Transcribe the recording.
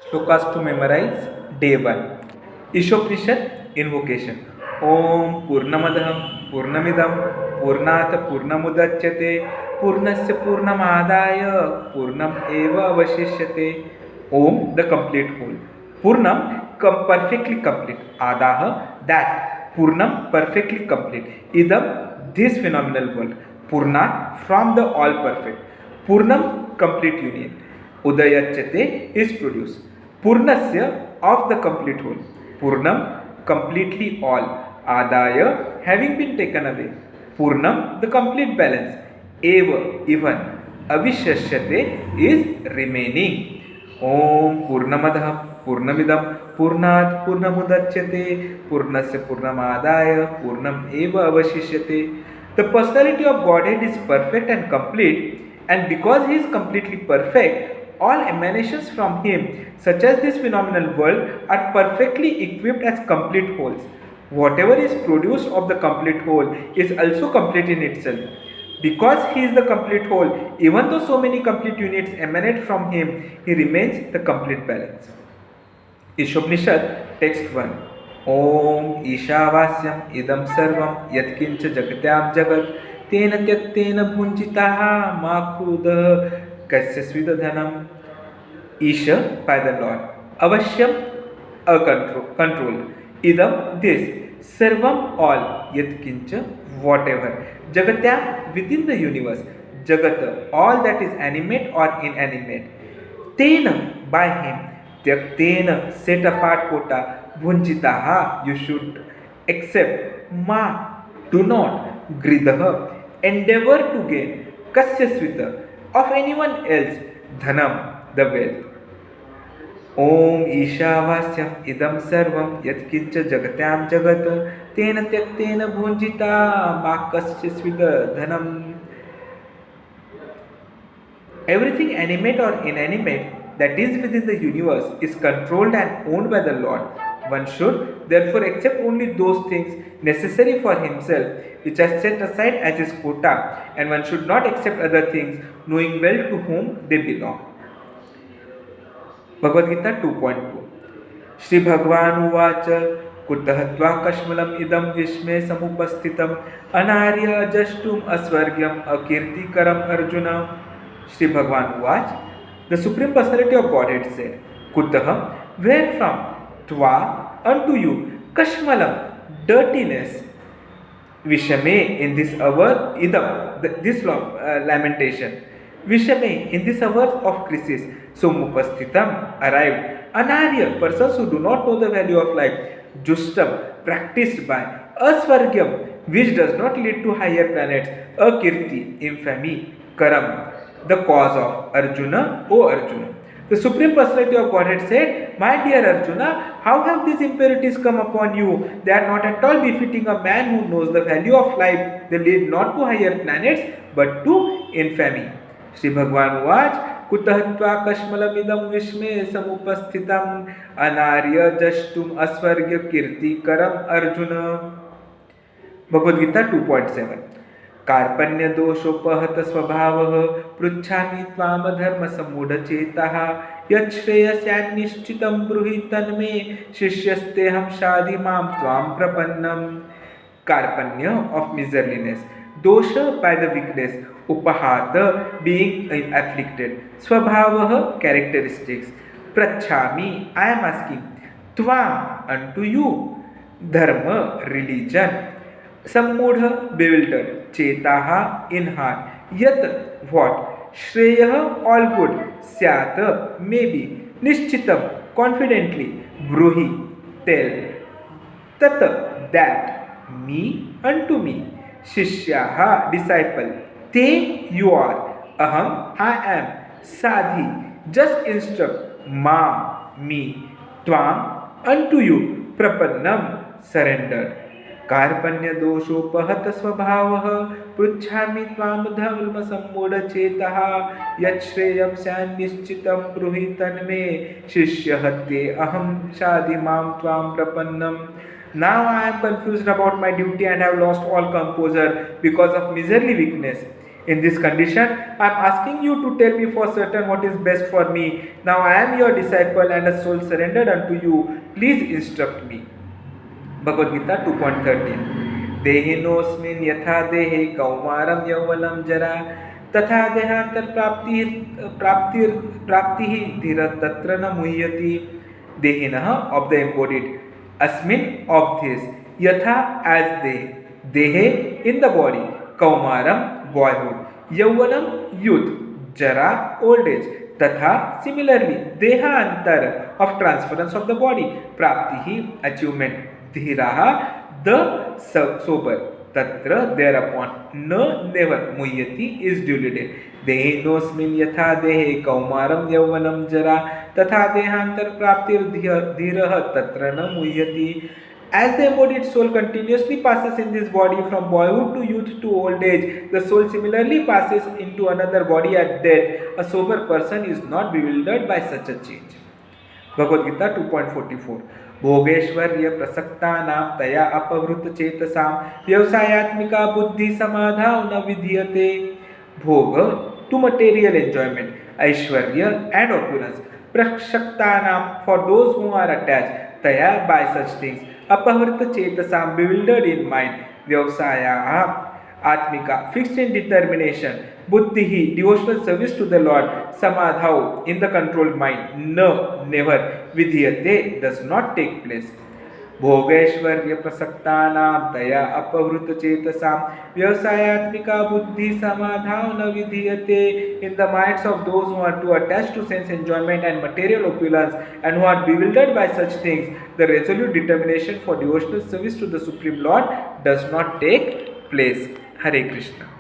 Shlokas to memorize. Day 1. Ishopnishad invocation. Om Purnamadham Purnamidam Purnat Purnamudachyate Purnasya Purnamadaya Purnam Eva Avashishyate. Om, the complete whole. Purnam, perfectly complete. Adaha, that. Purnam, perfectly complete. Idam, this phenomenal world. Purnat, from the all perfect. Purnam, complete union. Udayachyate is produced. Purnasya, of the complete whole. Purnam, completely all. Adaya, having been taken away. Purnam, the complete balance. Eva, even. Avishashyate is remaining. Om Purnamadah Purnamidam Purnat Purnamudachyate Purnasya Purnamadaya Purnam Eva Avashishyate. The personality of Godhead is perfect and complete, and because He is completely perfect, all emanations from Him, such as this phenomenal world, are perfectly equipped as complete wholes. Whatever is produced of the complete whole is also complete in itself. Because he is the complete whole, even though so many complete units emanate from him, he remains the complete balance. Ishopnishad, text 1. Om Ishavasyam idam sarvam yatkincha jagatyam jagat tena tyaktena bhunjitaha makrudah kasya svidadhanam. Isha, by the Lord. Avashyam, a control. Idam, this. Sarvam, all. Yat kincha, whatever. Jagatyam, within the universe. Jagata, all that is animate or inanimate. Tena, by him. Tyaktena, set apart kota. Bhunjitaha, you should accept. Ma, do not. Gridaha, endeavor to gain. Kasyasvita, of anyone else. Dhanam, the wealth. Om Ishavasyam idam sarvam yatkincha jagatyam jagat tena tyaktena bhunjita makasya dhanam. Everything animate or inanimate that is within the universe is controlled and owned by the Lord. One should therefore accept only those things necessary for himself which are set aside as his quota, and one should not accept other things knowing well to whom they belong. Bhagavad Gita 2.2 Shri भगवान उवाच कुतः त्वाकश्मलम् इदं विस्मये समुपस्थितम् अनार्य अजष्टुम् अस्वर्ग्यम् अकीर्तिकरम् Arjun. Sri Bhagavan Uwach, the Supreme Personality of Godhead said, Kutah, where from? Tva, unto you, Kashmalam, dirtiness. Vishame, in this hour, idam, this lamentation. Vishame, in this hour of crisis. Sumupasthitam, arrived. Anarya, persons who do not know the value of life. Justam, practiced by. Asvargyam, which does not lead to higher planets. Akirti, infamy. Karam, the cause of. Arjuna, O Arjuna. The Supreme Personality of Godhead said, My dear Arjuna, how have these impurities come upon you? They are not at all befitting a man who knows the value of life. They lead not to higher planets, but to infamy. Sri Bhagavan Uwach, कुतहत्वा कश्मलमिदं विस्मे समुपस्थितम् अनार्य जष्टुम अस्वर्ग्य कीर्तिकरम अर्जुन. भगवद्गीता 2.7 कार्पण्य दोषोपहत स्वभावः पृच्छामि त्वाम धर्म सम्मूढचेताः यच्छ्रेयस्यान्निश्चितं ब्रूहि तन्मे शिष्यस्तेऽहं शाधि मां त्वां प्रपन्नम्. Karpanya, of miserliness. Dosha, by the weakness. Upahata, being afflicted. Swabhavaha, characteristics. Prachami, I am asking. Tvam, unto you. Dharma, religion. Sammudha, bewildered. Chetaha, in heart. Yat, what? Shreya, all good. Syata, maybe. Nishchitam, confidently. Bruhi, tell. Tata, that. Me, unto me. Shishyaha, disciple. Te, you are. Aham, I am. Sadhi, just instruct. Mam, me. Tvam, unto you. Prapannam, surrendered. कार्पण्य दोषोपहत स्वभावः पृच्छामि त्वां धर्म सम्मूढचेतः यच्छ्रेयं स्यान्निश्चितं ब्रूहि तन्मे शिष्यः ते अहं शाधि मां त्वां प्रपन्नम्. Now I am confused about my duty and have lost all composure because of miserly weakness. In this condition, I am asking you to tell me for certain what is best for me. Now I am your disciple and a soul surrendered unto you. Please instruct me. Bhagavad Gita 2.13. देहिनोऽस्मिन् यथा देहे कौमारं यौवनं जरा तथा देहांतर प्राप्तिः धीरः तत्र न मुह्यति. Dehinah of the embodied, asmin of this, yatha as dehe in the body, kaumaram boyhood, yauvanam youth, jara old age, tatha similarly deha antar of transference of the body, praptihi achievement, dhiraha the sober, tatra thereupon, na never, muhyati is duly dead. देहिनोऽस्मिन् यथा देहे कौमारं यौवनं जरा तथा देहांतर प्राप्तिर धीरः तत्र न मुह्यति. As the embodied soul continuously passes in this body from boyhood to youth to old age, the soul similarly passes into another body at death. A sober person is not bewildered by such a change. Bhagavad Gita 2.44. भोगेश्वर्य प्रसक्तानां तया अपहृत चेतसां व्यवसायात्मिका बुद्धि समाधाव न विधीयते. Bhoga to material enjoyment, Aishwarya and opulence, Prashaktanam for those who are attached, Taya by such things, Apavrita Chetasam bewildered in mind, Vyavasaya Atmika fixed in determination, Buddhihi devotional service to the Lord, Samadhau in the controlled mind, No never, Vidhyate does not take place. भोगैश्वर्य प्रसक्तानां तया अपहृत चेतसां व्यवसायात्मिका बुद्धि समाधाव न विधीयते. In the minds of those who are too attached to sense enjoyment and material opulence and who are bewildered by such things, the resolute determination for devotional service to the Supreme Lord does not take place. Hare Krishna.